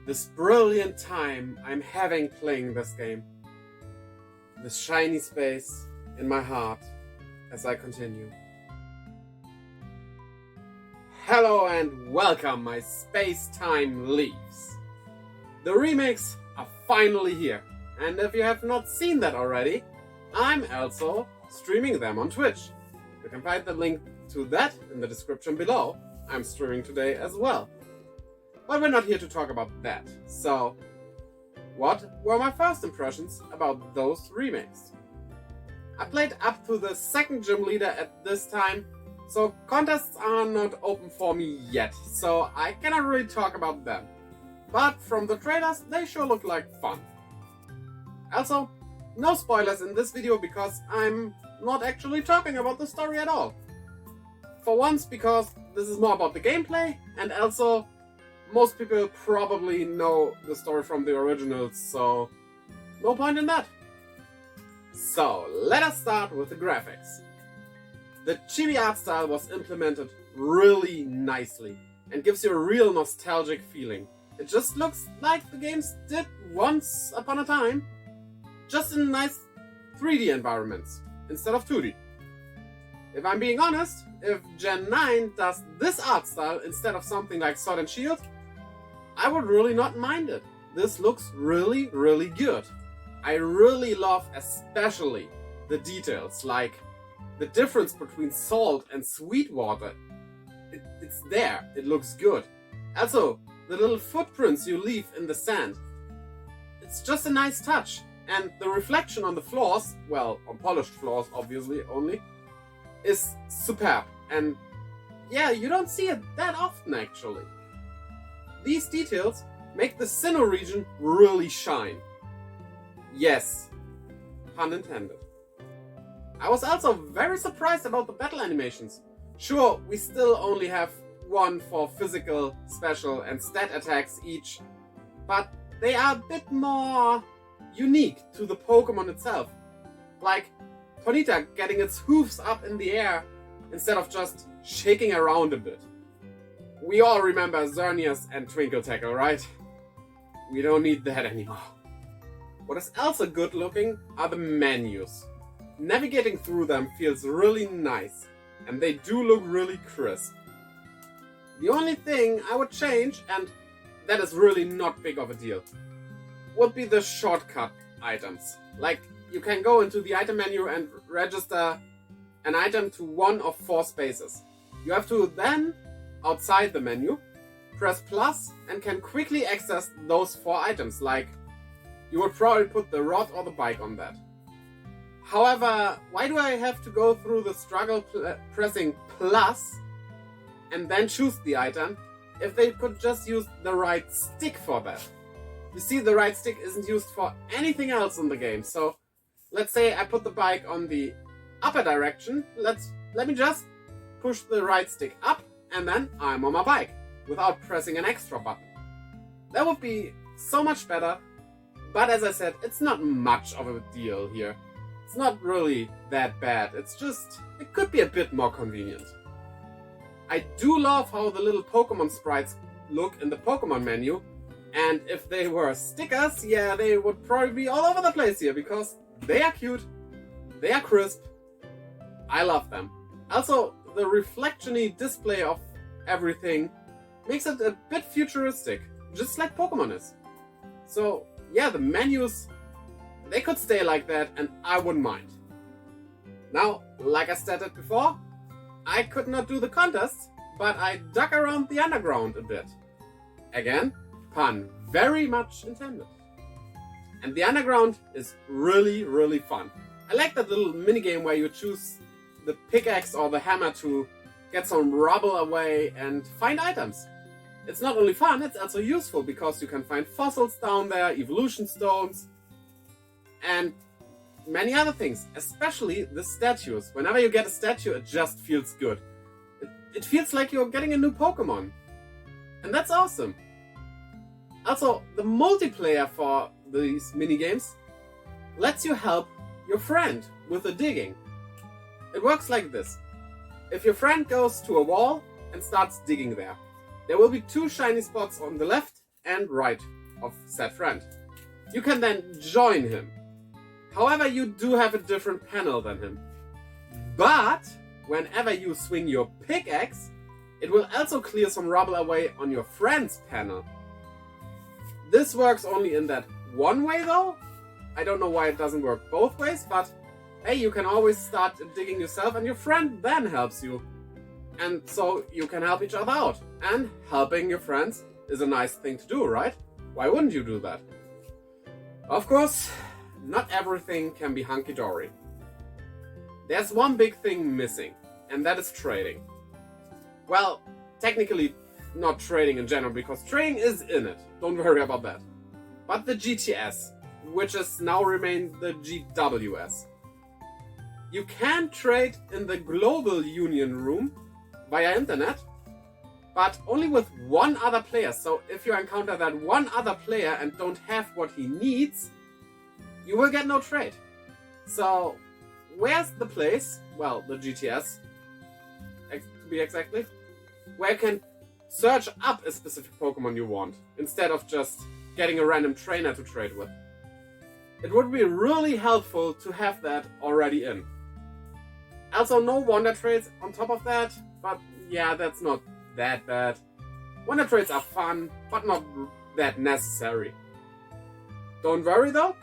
this brilliant time I'm having playing this game. This shiny space in my heart as I continue. Hello and welcome, my space-time leaves. The remakes are finally here, and if you have not seen that already, I'm also streaming them on Twitch. You can find the link to that in the description below. I'm streaming today as well. But we're not here to talk about that. So, what were my first impressions about those remakes? I played up to the second gym leader at this time, so contests are not open for me yet, so I cannot really talk about them. But from the trailers, they sure look like fun. Also, no spoilers in this video because I'm not actually talking about the story at all. For once, because this is more about the gameplay, and also most people probably know the story from the originals, so no point in that. So let us start with the graphics. The chibi art style was implemented really nicely and gives you a real nostalgic feeling. It just looks like the games did once upon a time, just in nice 3D environments instead of 2D. If I'm being honest, if Gen 9 does this art style instead of something like Sword and Shield, I would really not mind it. This looks really, really good. I really love especially the details, like the difference between salt and sweet water. It's there, it looks good. Also, the little footprints you leave in the sand. It's just a nice touch. And the reflection on the floors, well, on polished floors obviously only, is superb. And yeah, you don't see it that often actually. These details make the Sinnoh region really shine. Yes, pun intended. I was also very surprised about the battle animations. Sure, we still only have one for physical, special and stat attacks each, but they are a bit more unique to the Pokemon itself. Like Ponyta getting its hoofs up in the air instead of just shaking around a bit. We all remember Xerneas and Twinkle Tackle, right? We don't need that anymore. What is also good looking are the menus. Navigating through them feels really nice, and they do look really crisp. The only thing I would change, and that is really not big of a deal, would be the shortcut items. Like, you can go into the item menu and register an item to one of 4 spaces. You have to then, outside the menu, press plus and can quickly access those 4 items, like you would probably put the rod or the bike on that. However, why do I have to go through the struggle pressing plus and then choose the item if they could just use the right stick for that? You see, the right stick isn't used for anything else in the game, so let's say I put the bike on the upper direction. Let me just push the right stick up and then I'm on my bike without pressing an extra button. That would be so much better, but as I said, it's not much of a deal here. It's not really that bad, it's just, it could be a bit more convenient. I do love how the little Pokemon sprites look in the Pokemon menu, and if they were stickers, yeah, they would probably be all over the place here because they are cute, they are crisp, I love them. Also, the reflection-y display of everything makes it a bit futuristic, just like Pokemon is. So yeah, the menus, they could stay like that and I wouldn't mind. Now, like I stated before, I could not do the contests, but I dug around the underground a bit. Again, pun very much intended. And the underground is really, really fun. I like that little minigame where you choose the pickaxe or the hammer to get some rubble away and find items. It's not only fun, it's also useful because you can find fossils down there, evolution stones, and many other things, especially the statues. Whenever you get a statue, it just feels good. It feels like you're getting a new Pokemon. And that's awesome. Also, the multiplayer for these minigames lets you help your friend with the digging. It works like this. If your friend goes to a wall and starts digging there will be 2 shiny spots on the left and right of said friend. You can then join him. However, you do have a different panel than him. But whenever you swing your pickaxe, it will also clear some rubble away on your friend's panel. This works only in that one way though. I don't know why it doesn't work both ways, but hey, you can always start digging yourself and your friend then helps you. And so you can help each other out. And helping your friends is a nice thing to do, right? Why wouldn't you do that? Of course, not everything can be hunky-dory. There's one big thing missing, and that is trading. Well, technically not trading in general, because trading is in it. Don't worry about that. But the GTS, which is now remained the GWS. You can trade in the global union room via internet, but only with one other player. So if you encounter that one other player and don't have what he needs, you will get no trade. So where's the place, well, the GTS, to be exactly, where you can search up a specific Pokemon you want, instead of just getting a random trainer to trade with. It would be really helpful to have that already in. Also, no wonder trades on top of that, but yeah, that's not that bad. Wonder trades are fun, but not that necessary. Don't worry though,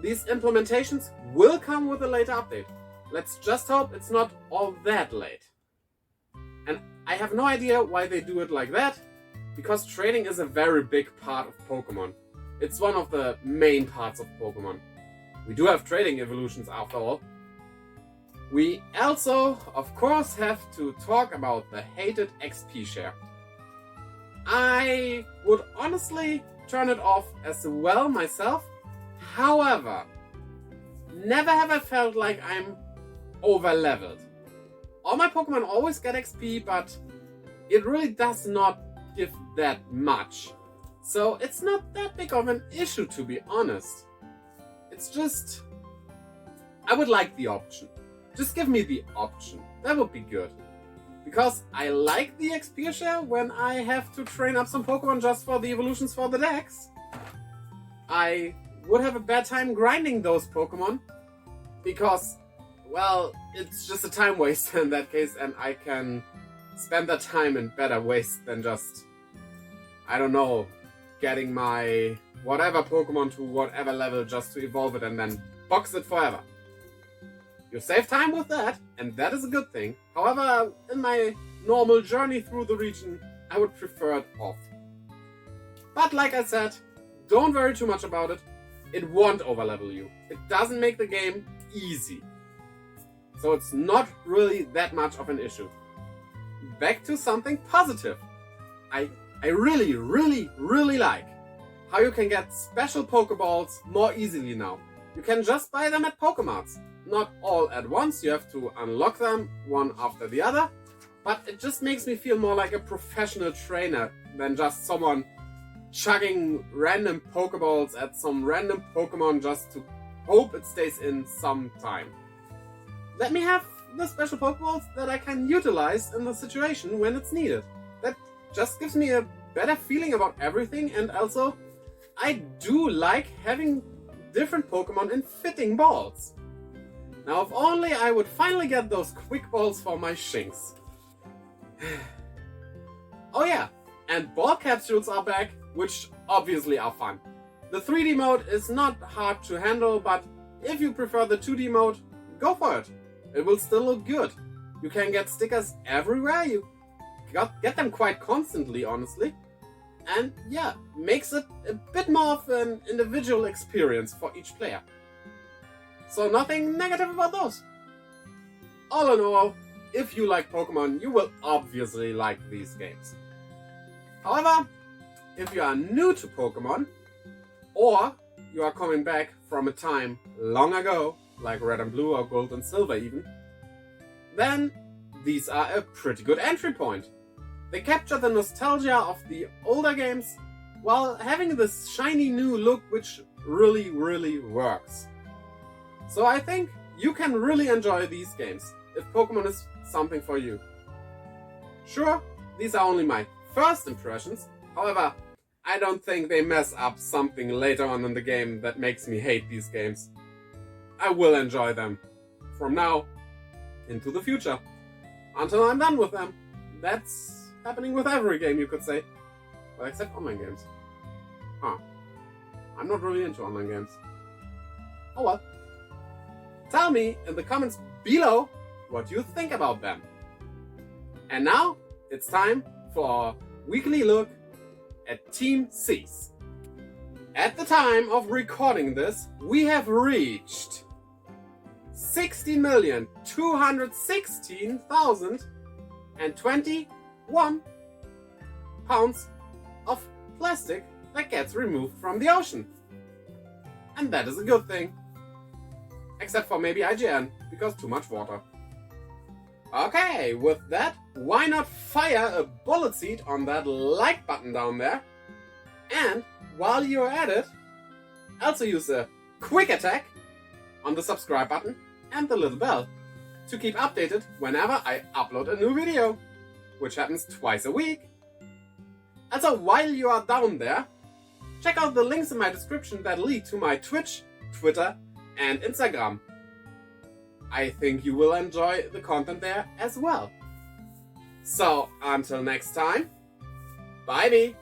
these implementations will come with a later update. Let's just hope it's not all that late. And I have no idea why they do it like that, because trading is a very big part of Pokemon. It's one of the main parts of Pokemon. We do have trading evolutions after all. We also, of course, have to talk about the hated XP share. I would honestly turn it off as well myself. However, never have I felt like I'm over-leveled. All my Pokemon always get XP, but it really does not give that much. So it's not that big of an issue, to be honest. It's just, I would like the option. Just give me the option. That would be good. Because I like the XP share when I have to train up some Pokemon just for the evolutions for the decks. I would have a bad time grinding those Pokemon. Because, well, it's just a time waste in that case, and I can spend that time in better ways than just, I don't know, getting my whatever Pokemon to whatever level just to evolve it and then box it forever. You save time with that, and that is a good thing. However, in my normal journey through the region, I would prefer it off. But like I said, don't worry too much about it. It won't overlevel you. It doesn't make the game easy. So it's not really that much of an issue. Back to something positive. I really like how you can get special Pokeballs more easily now. You can just buy them at Pokemarts. Not all at once, you have to unlock them one after the other, but it just makes me feel more like a professional trainer than just someone chugging random Pokeballs at some random Pokemon just to hope it stays in some time. Let me have the special Pokeballs that I can utilize in the situation when it's needed. That just gives me a better feeling about everything, and also I do like having different Pokemon in fitting balls. Now, if only I would finally get those quick balls for my Shinx. Oh yeah, and ball capsules are back, which obviously are fun. The 3D mode is not hard to handle, but if you prefer the 2D mode, go for it. It will still look good. You can get stickers everywhere, you get them quite constantly, honestly. And yeah, makes it a bit more of an individual experience for each player. So nothing negative about those. All in all, if you like Pokemon, you will obviously like these games. However, if you are new to Pokemon, or you are coming back from a time long ago, like Red and Blue or Gold and Silver even, then these are a pretty good entry point. They capture the nostalgia of the older games while having this shiny new look which really works. So I think you can really enjoy these games if Pokemon is something for you. Sure, these are only my first impressions. However, I don't think they mess up something later on in the game that makes me hate these games. I will enjoy them from now into the future, until I'm done with them. That's happening with every game, you could say. Well, except online games. I'm not really into online games. Oh well. Tell me in the comments below what you think about them. And now it's time for a weekly look at Team C's. At the time of recording this, we have reached 60,216,021 pounds of plastic that gets removed from the ocean. And that is a good thing. Except for maybe IGN, because too much water. Okay, with that, why not fire a bullet seed on that like button down there? And while you're at it, also use a quick attack on the subscribe button and the little bell to keep updated whenever I upload a new video, which happens twice a week. Also, while you are down there, check out the links in my description that lead to my Twitch, Twitter, and Instagram. I think you will enjoy the content there as well. So, until next time, bye-bye!